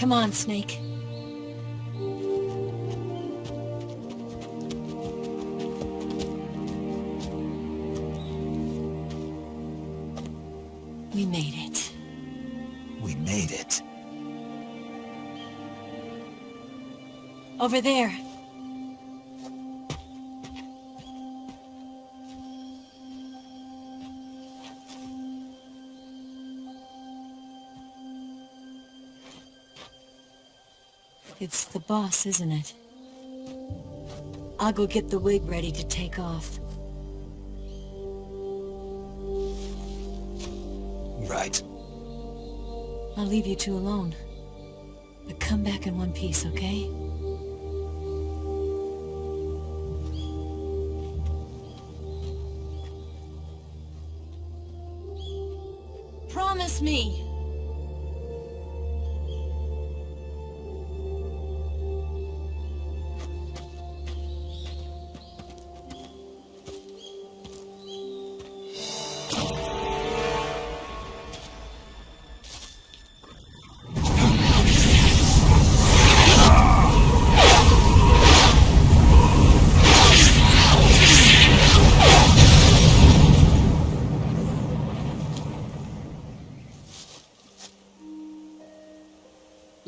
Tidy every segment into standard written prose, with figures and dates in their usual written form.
Come on, Snake. We made it. We made it. Over there. It's the boss, isn't it? I'll go get the wig ready to take off. Right. I'll leave you two alone. But come back in one piece, okay? Promise me!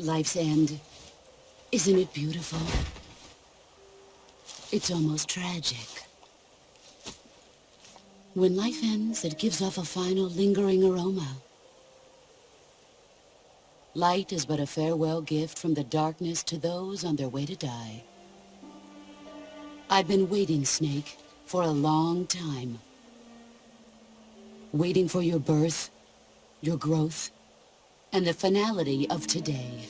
Life's end. Isn't it beautiful? It's almost tragic. When life ends, it gives off a final lingering aroma. Light is but a farewell gift from the darkness to those on their way to die. I've been waiting, Snake, for a long time. Waiting for your birth, your growth, and the finality of today.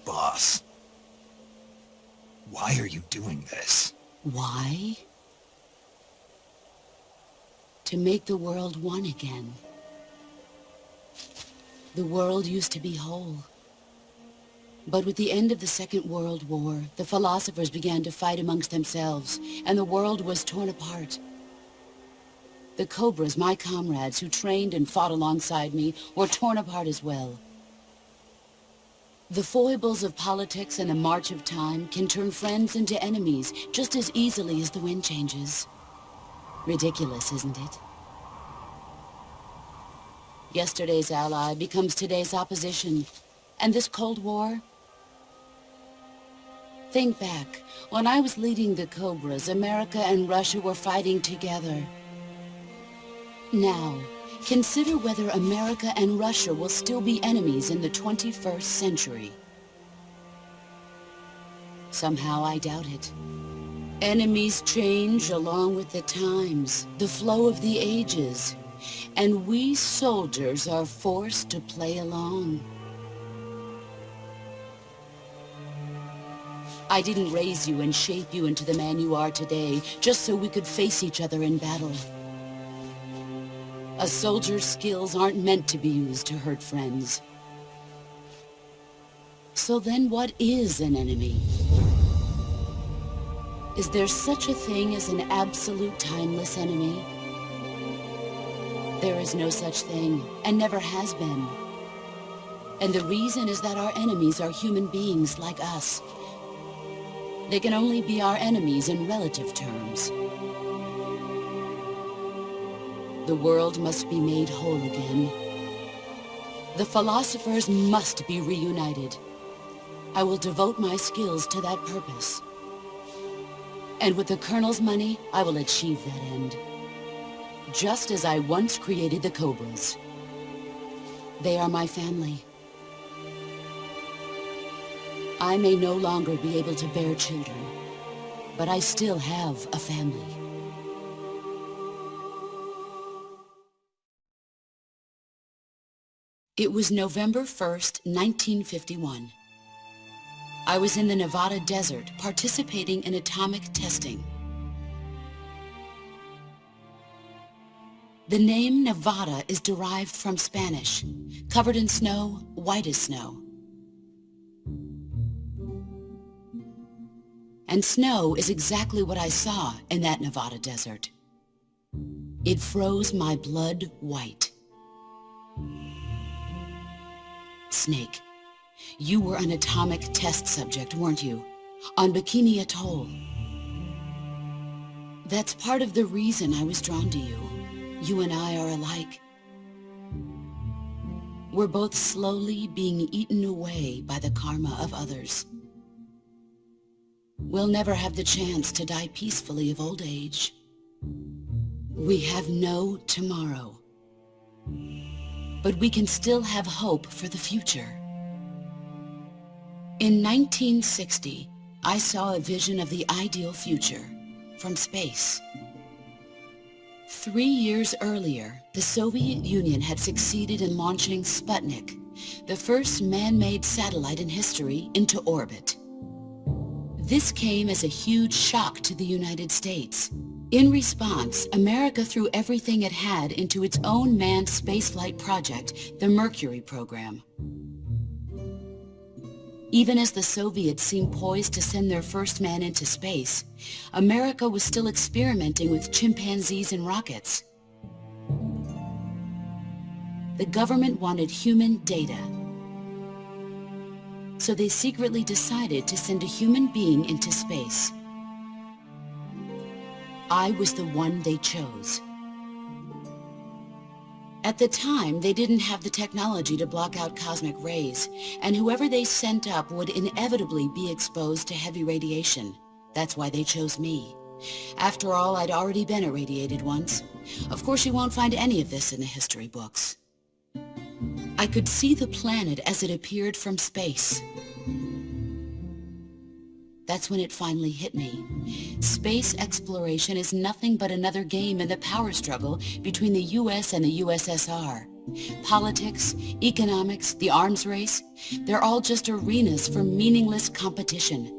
Boss. Why are you doing this? Why? To make the world one again. The world used to be whole. But with the end of the Second World War, the philosophers began to fight amongst themselves, and the world was torn apart. The Cobras, my comrades who trained and fought alongside me, were torn apart as well. The foibles of politics and the march of time can turn friends into enemies just as easily as the wind changes. Ridiculous, isn't it? Yesterday's ally becomes today's opposition. And this Cold War? Think back. When I was leading the Cobras, America and Russia were fighting together. Now, consider whether America and Russia will still be enemies in the 21st century. Somehow I doubt it. Enemies change along with the times, the flow of the ages, and we soldiers are forced to play along. I didn't raise you and shape you into the man you are today just so we could face each other in battle. A soldier's skills aren't meant to be used to hurt friends. So then what is an enemy? Is there such a thing as an absolute timeless enemy? There is no such thing, and never has been. And the reason is that our enemies are human beings like us. They can only be our enemies in relative terms. The world must be made whole again. The philosophers must be reunited. I will devote my skills to that purpose. And with the Colonel's money, I will achieve that end. Just as I once created the Cobras. They are my family. I may no longer be able to bear children, but I still have a family. It was November 1st, 1951. I was in the Nevada desert participating in atomic testing. The name Nevada is derived from Spanish, covered in snow, white as snow. And snow is exactly what I saw in that Nevada desert. It froze my blood white. Snake, You were an atomic test subject, weren't you? On Bikini Atoll. That's part of the reason I was drawn to you. You and I are alike. We're both slowly being eaten away by the karma of others. We'll never have the chance to die peacefully of old age. We have no tomorrow. But we can still have hope for the future. In 1960, I saw a vision of the ideal future from space. 3 years earlier, the Soviet Union had succeeded in launching Sputnik, the first man-made satellite in history, into orbit. This came as a huge shock to the United States. In response, America threw everything it had into its own manned spaceflight project, the Mercury program. Even as the Soviets seemed poised to send their first man into space, America was still experimenting with chimpanzees and rockets. The government wanted human data, so they secretly decided to send a human being into space. I was the one they chose. At the time, they didn't have the technology to block out cosmic rays, and whoever they sent up would inevitably be exposed to heavy radiation. That's why they chose me. After all, I'd already been irradiated once. Of course, you won't find any of this in the history books. I could see the planet as it appeared from space. That's when it finally hit me. Space exploration is nothing but another game in the power struggle between the US and the USSR. Politics, economics, the arms race, they're all just arenas for meaningless competition.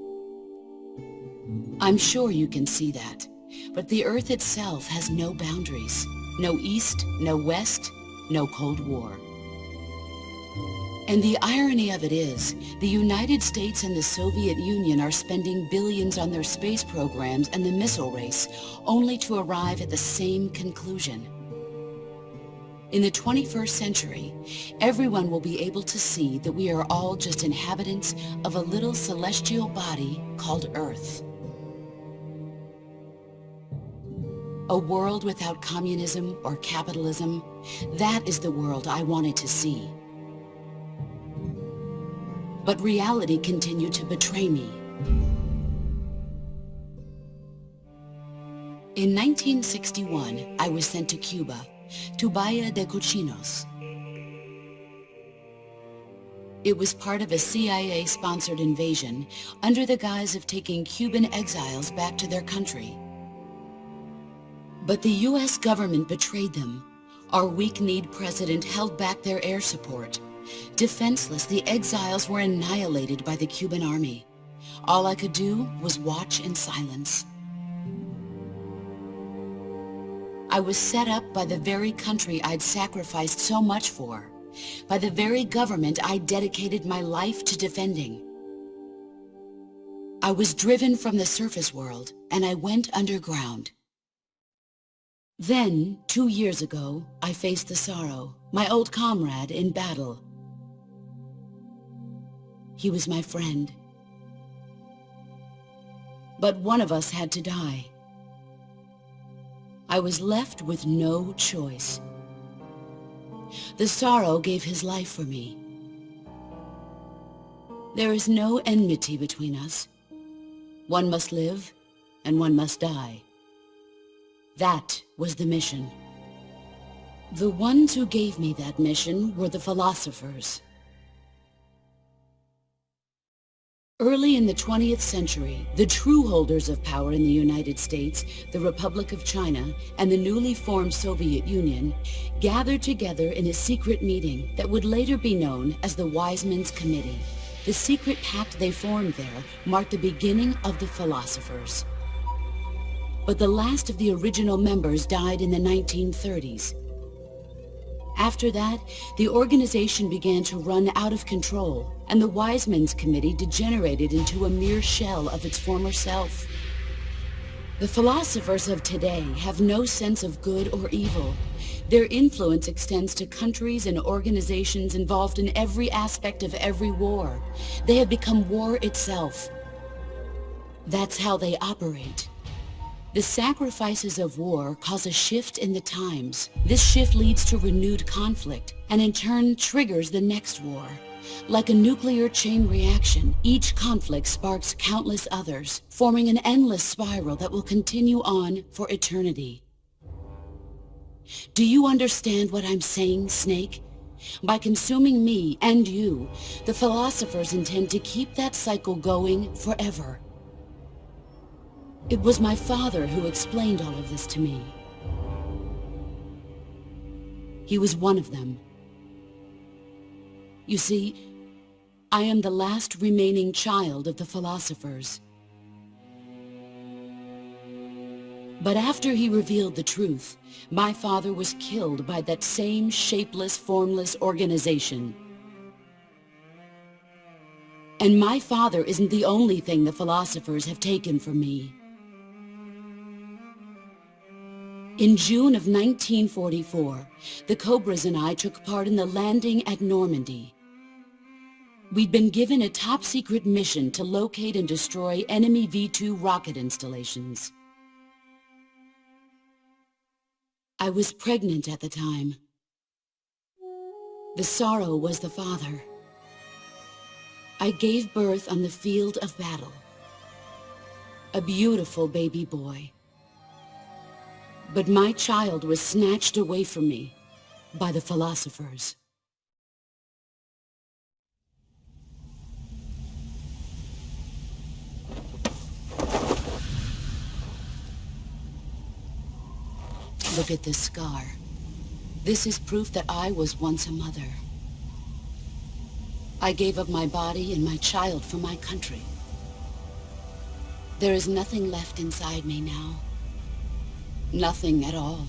I'm sure you can see that, but the Earth itself has no boundaries. No East, no West, no Cold War. And the irony of it is, the United States and the Soviet Union are spending billions on their space programs and the missile race, only to arrive at the same conclusion. In the 21st century, everyone will be able to see that we are all just inhabitants of a little celestial body called Earth. A world without communism or capitalism, that is the world I wanted to see. But reality continued to betray me. In 1961, I was sent to Cuba, to Bahia de Cochinos. It was part of a CIA-sponsored invasion under the guise of taking Cuban exiles back to their country. But the US government betrayed them. Our weak-kneed president held back their air support. Defenseless, the exiles were annihilated by the Cuban army. All I could do was watch in silence. I was set up by the very country I'd sacrificed so much for, by the very government I dedicated my life to defending. I was driven from the surface world, and I went underground. Then, 2 years ago, I faced the sorrow, my old comrade in battle. He was my friend. But one of us had to die. I was left with no choice. The sorrow gave his life for me. There is no enmity between us. One must live, and one must die. That was the mission. The ones who gave me that mission were the philosophers. Early in the 20th century, the true holders of power in the United States, the Republic of China, and the newly formed Soviet Union gathered together in a secret meeting that would later be known as the Wise Men's Committee. The secret pact they formed there marked the beginning of the philosophers. But the last of the original members died in the 1930s. After that, the organization began to run out of control, and the Wise Men's Committee degenerated into a mere shell of its former self. The philosophers of today have no sense of good or evil. Their influence extends to countries and organizations involved in every aspect of every war. They have become war itself. That's how they operate. The sacrifices of war cause a shift in the times. This shift leads to renewed conflict, and in turn triggers the next war. Like a nuclear chain reaction, each conflict sparks countless others, forming an endless spiral that will continue on for eternity. Do you understand what I'm saying, Snake? By consuming me and you, the philosophers intend to keep that cycle going forever. It was my father who explained all of this to me. He was one of them. You see, I am the last remaining child of the philosophers. But after he revealed the truth, my father was killed by that same shapeless, formless organization. And my father isn't the only thing the philosophers have taken from me. In June of 1944, the Cobras and I took part in the landing at Normandy. We'd been given a top-secret mission to locate and destroy enemy V-2 rocket installations. I was pregnant at the time. The sorrow was the father. I gave birth on the field of battle. A beautiful baby boy. But my child was snatched away from me by the philosophers. Look at this scar. This is proof that I was once a mother. I gave up my body and my child for my country. There is nothing left inside me now. Nothing at all.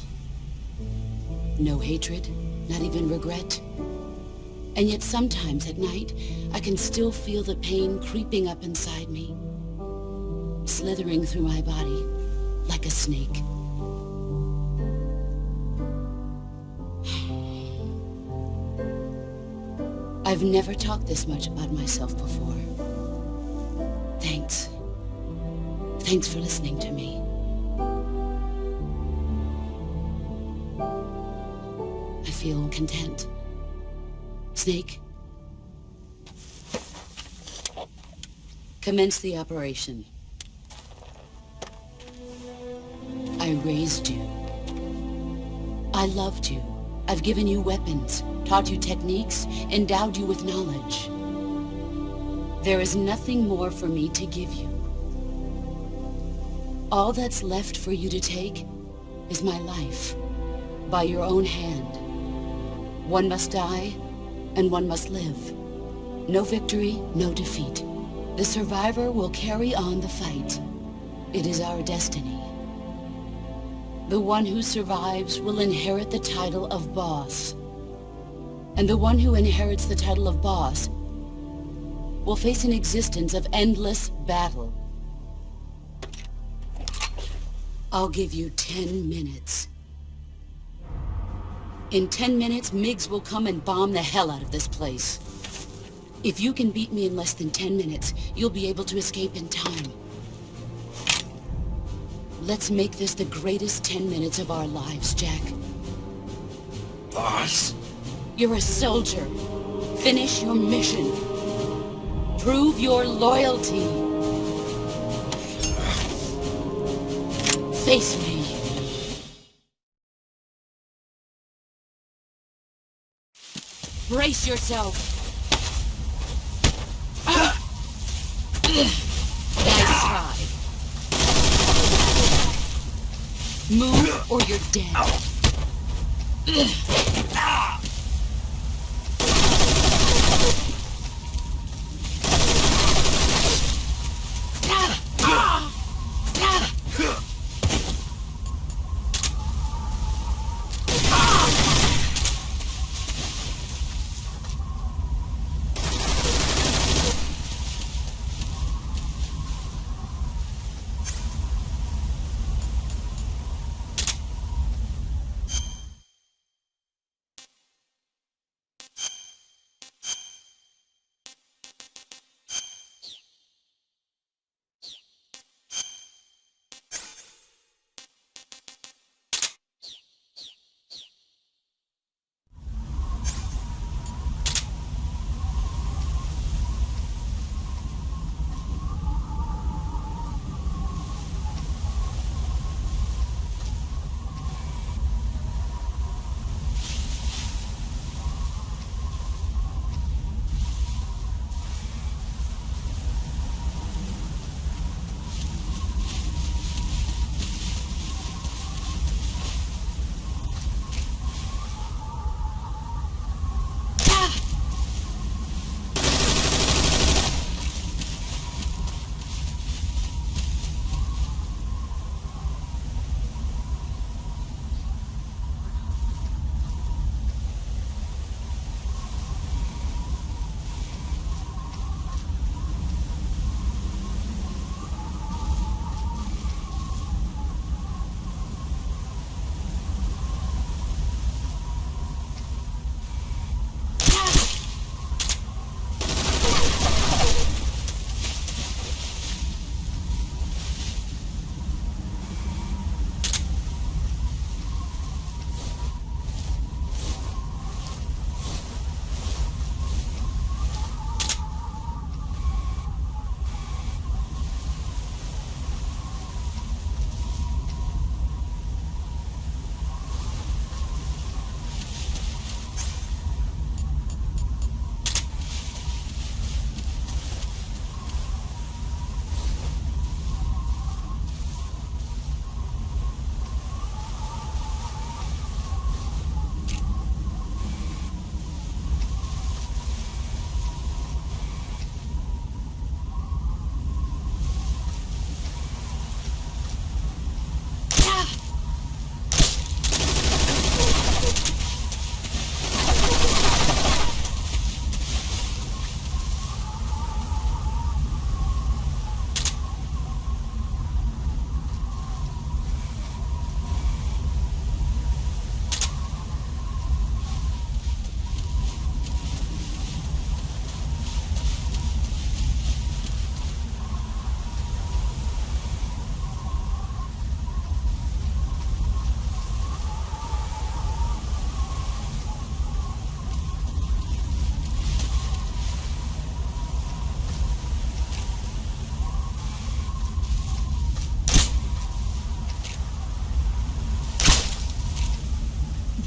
No hatred, not even regret. And yet sometimes at night, I can still feel the pain creeping up inside me, slithering through my body like a snake. I've never talked this much about myself before. Thanks. Thanks for listening to me. I feel content. Snake, commence the operation. I raised you. I loved you. I've given you weapons, taught you techniques, endowed you with knowledge. There is nothing more for me to give you. All that's left for you to take is my life, by your own hand. One must die, and one must live. No victory, no defeat. The survivor will carry on the fight. It is our destiny. The one who survives will inherit the title of boss. And the one who inherits the title of boss will face an existence of endless battle. I'll give you 10 minutes. In 10 minutes, MiGs will come and bomb the hell out of this place. If you can beat me in less than 10 minutes, you'll be able to escape in time. Let's make this the greatest 10 minutes of our lives, Jack. Boss? You're a soldier. Finish your mission. Prove your loyalty. Face me. Brace yourself. Nice try. Move or you're dead.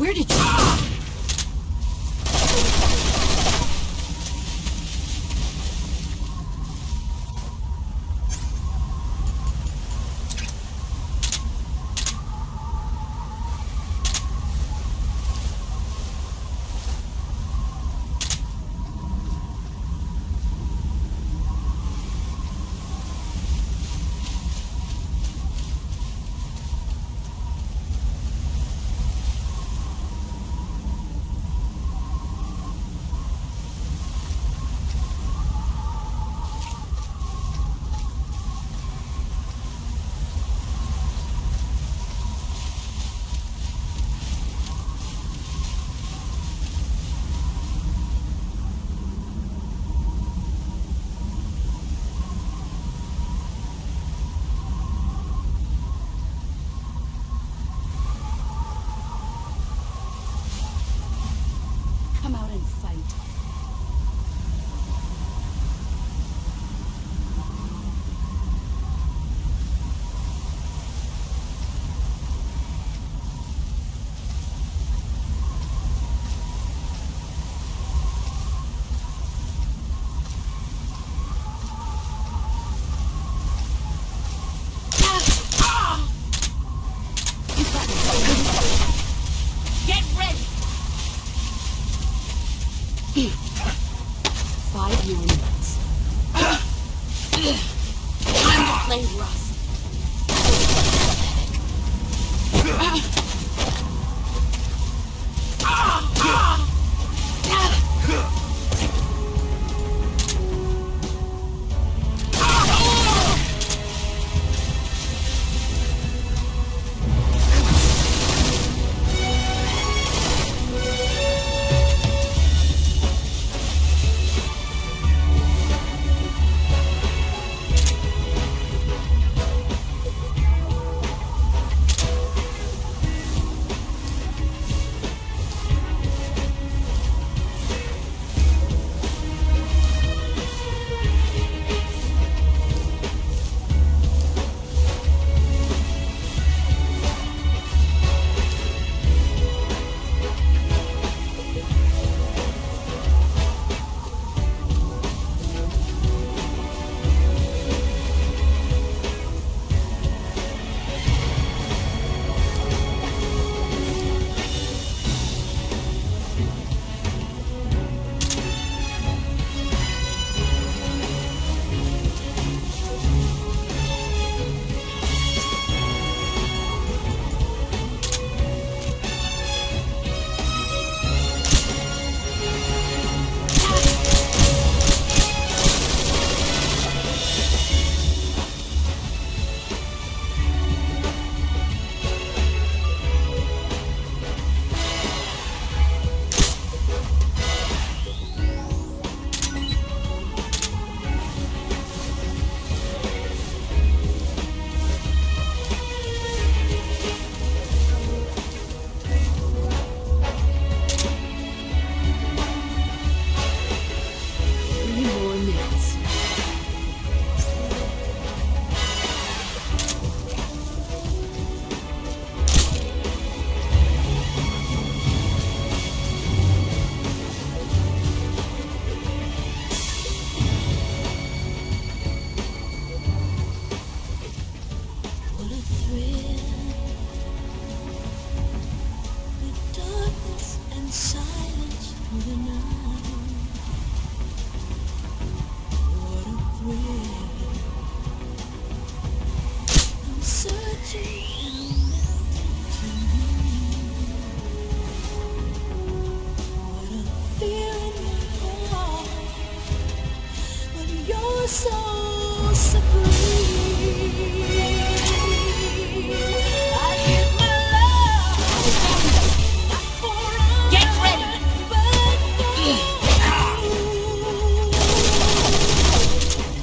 Where did you... Come out and fight. Get ready! 5 more minutes. Time to play rough.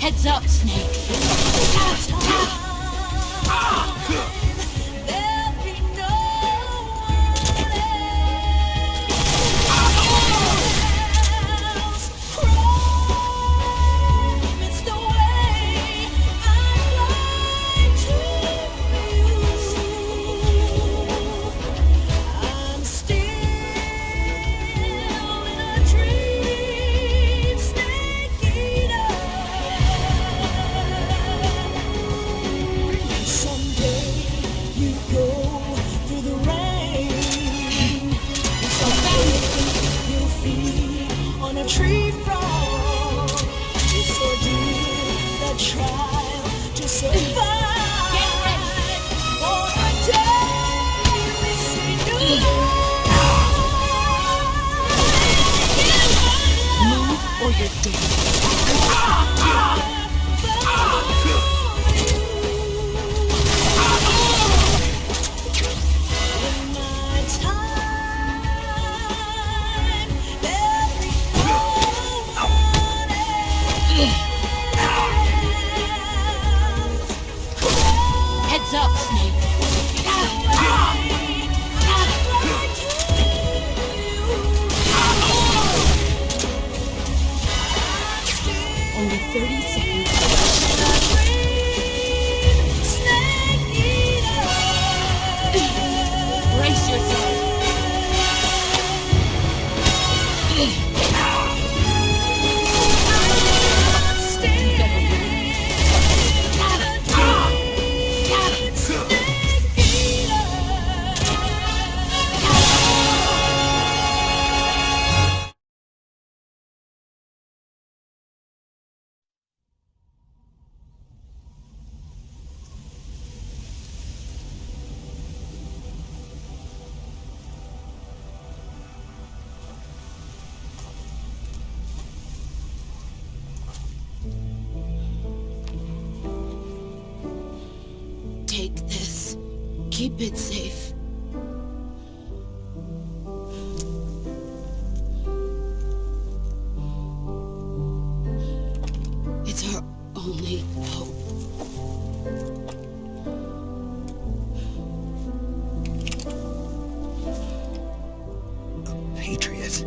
Heads up, Snake. you're dead. Heads up, Snake. Only 30 seconds. Brace yourself. Take this. Keep it safe. It's our only hope. A patriot?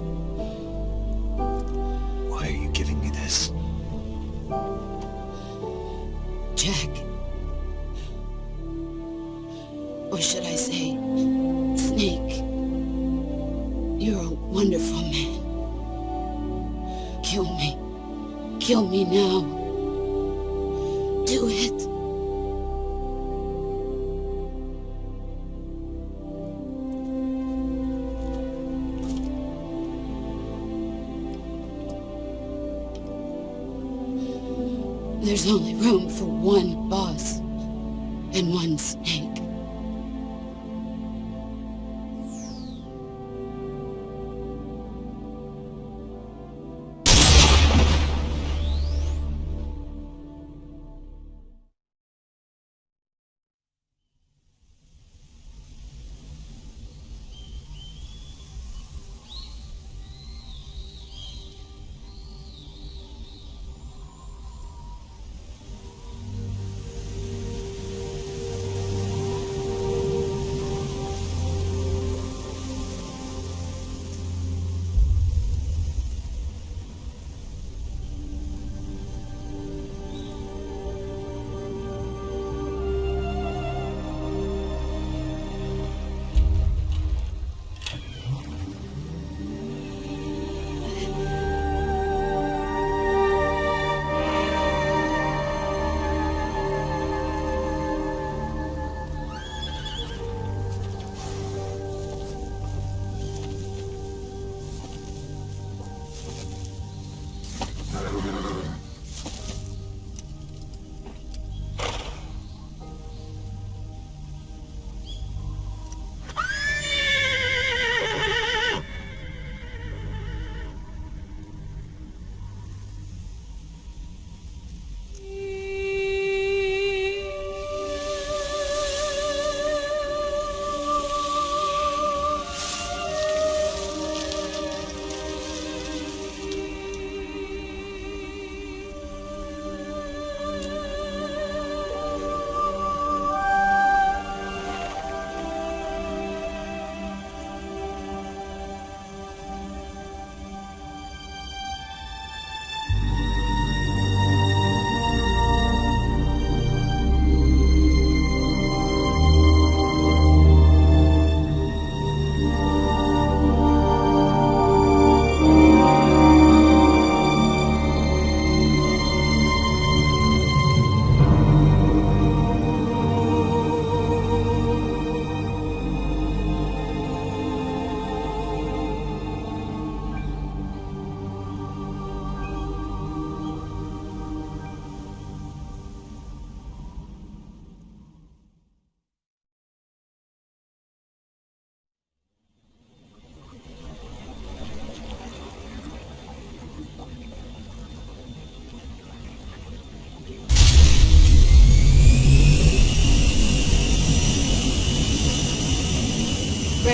Why are you giving me this? Jack. Or should I say, Snake. You're a wonderful man. Kill me. Kill me now. Do it. There's only room for one boss and one Snake.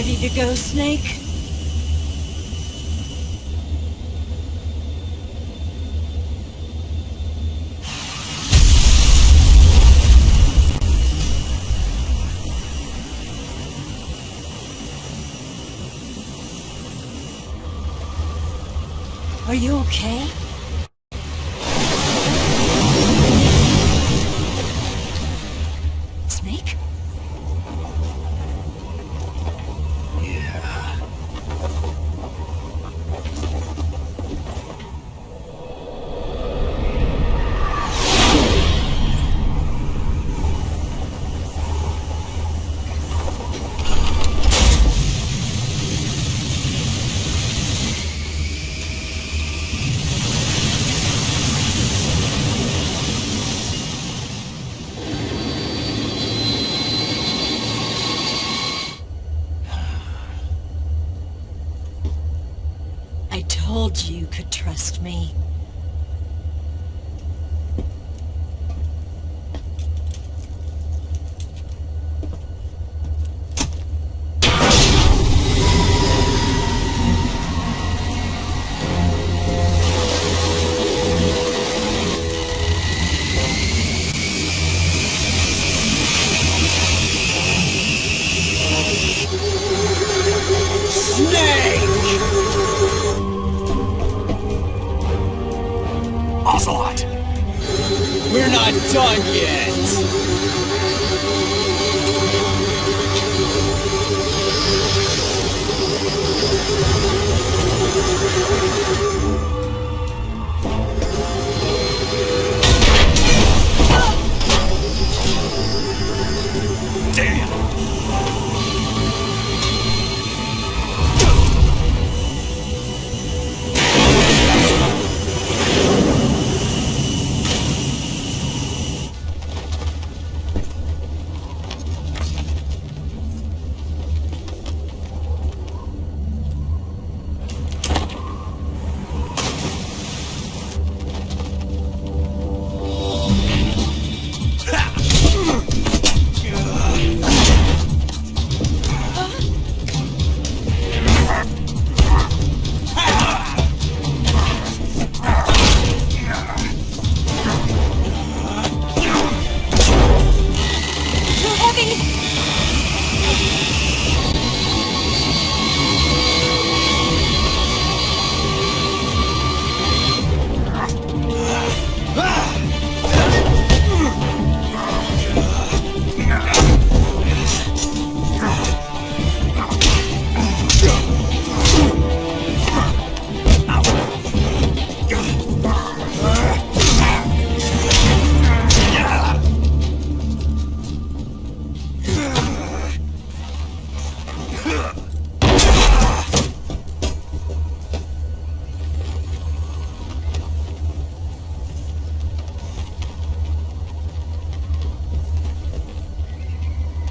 Ready to go, Snake? Are you okay? Snake? Yeah. I told you could trust me. Ocelot! We're not done yet! Damn!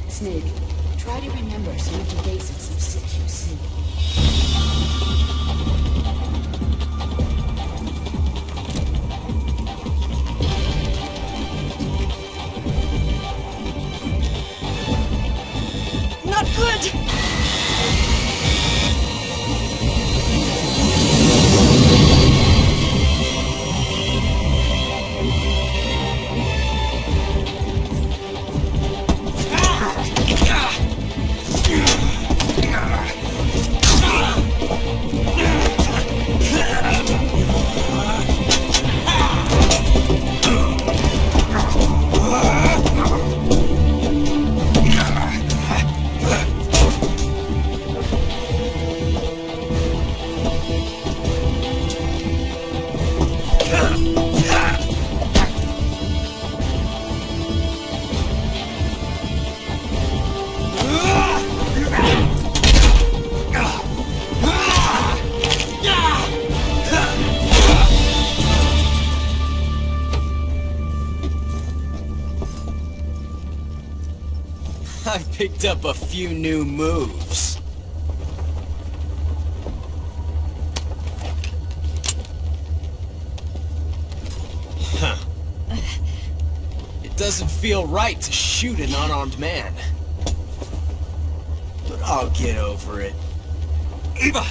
Snake, try to remember some of the basics of CQC. Not good! I picked up a few new moves. Huh. It doesn't feel right to shoot an unarmed man. But I'll get over it. Eva!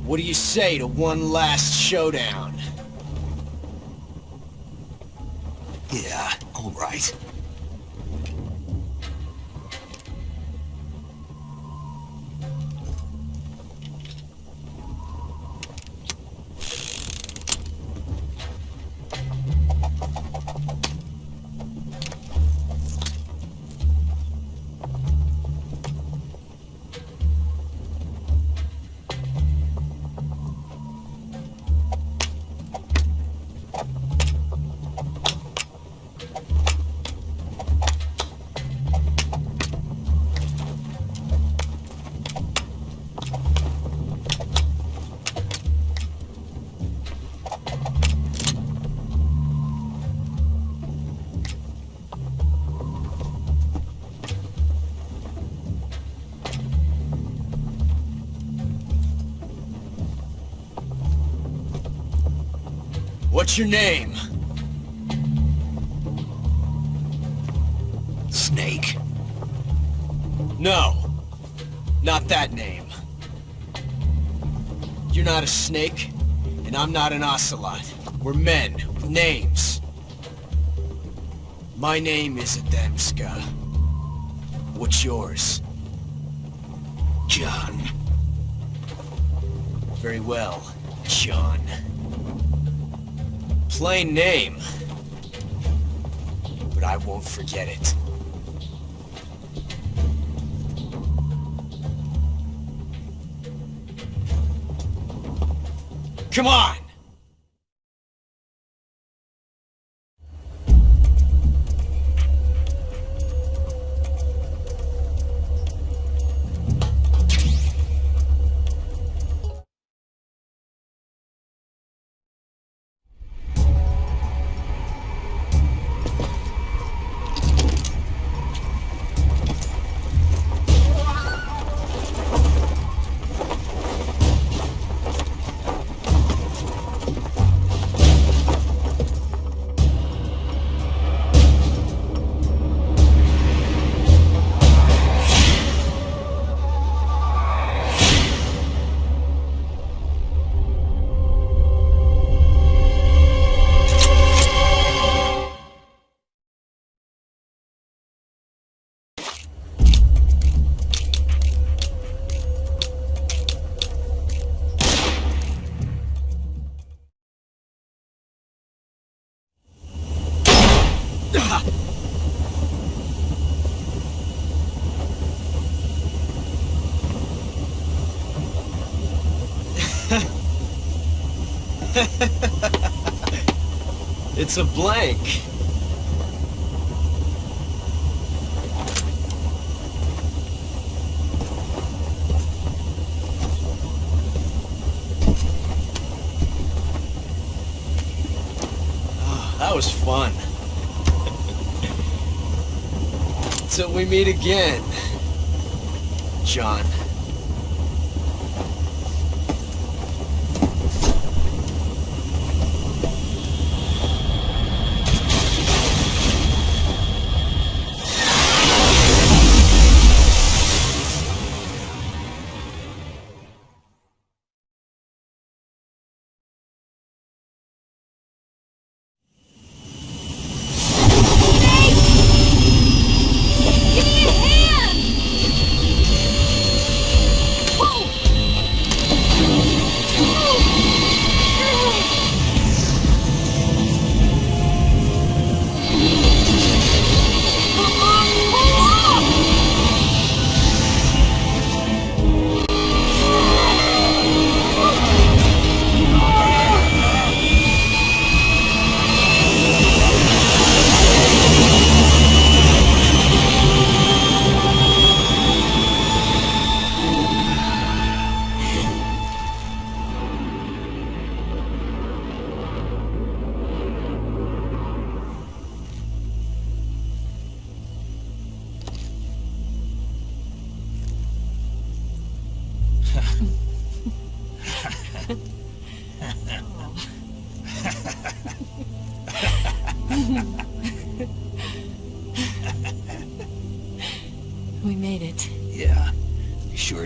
What do you say to one last showdown? Yeah, all right. What's your name? Snake. No, not that name. You're not a snake, and I'm not an ocelot. We're men with names. My name is Adamska. What's yours? John. Very well, John. Plain name, but I won't forget it. Come on! It's a blank. Oh, that was fun. Till we meet again, John.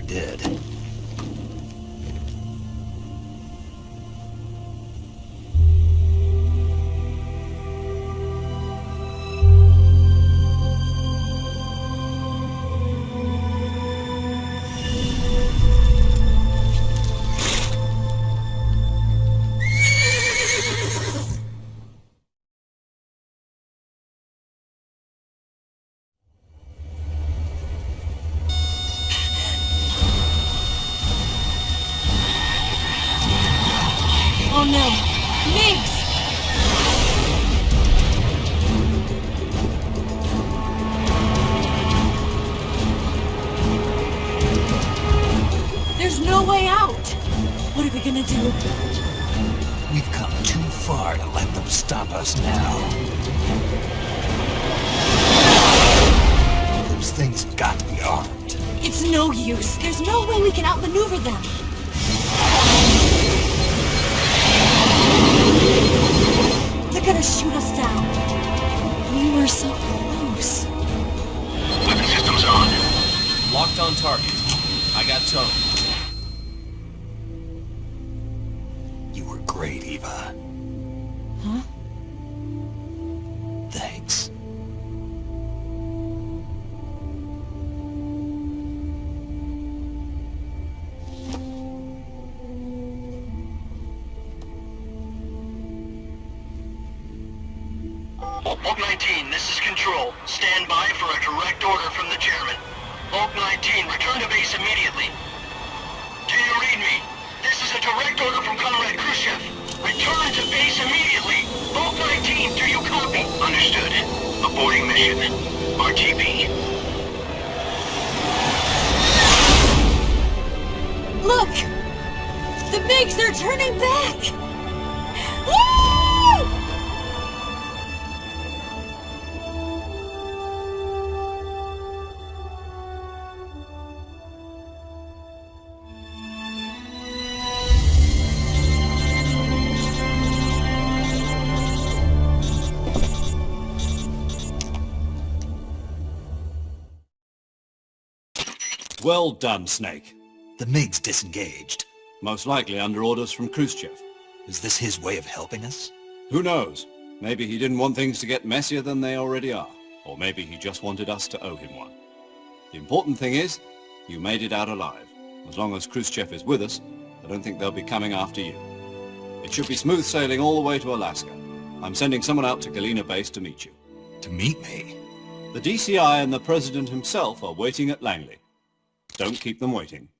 did. Oh no! Migs! There's no way out! What are we gonna do? We've come too far to let them stop us now. Those things got to be armed. It's no use. There's no way we can outmaneuver them. They're gonna shoot us down. We were so close. Weapon systems on. Locked on target. I got tone. You were great, Eva. Huh? Thanks. Hulk 19, this is Control. Stand by for a direct order from the chairman. Hulk 19, return to base immediately. Do you read me? This is a direct order from Comrade Khrushchev. Return to base immediately. Hulk 19, do you copy? Understood. Aborting mission. RTB. Look! The MiGs, they're turning back! Woo! Well done, Snake. The MiGs disengaged. Most likely under orders from Khrushchev. Is this his way of helping us? Who knows? Maybe he didn't want things to get messier than they already are. Or maybe he just wanted us to owe him one. The important thing is, you made it out alive. As long as Khrushchev is with us, I don't think they'll be coming after you. It should be smooth sailing all the way to Alaska. I'm sending someone out to Galena Base to meet you. To meet me? The DCI and the President himself are waiting at Langley. Don't keep them waiting.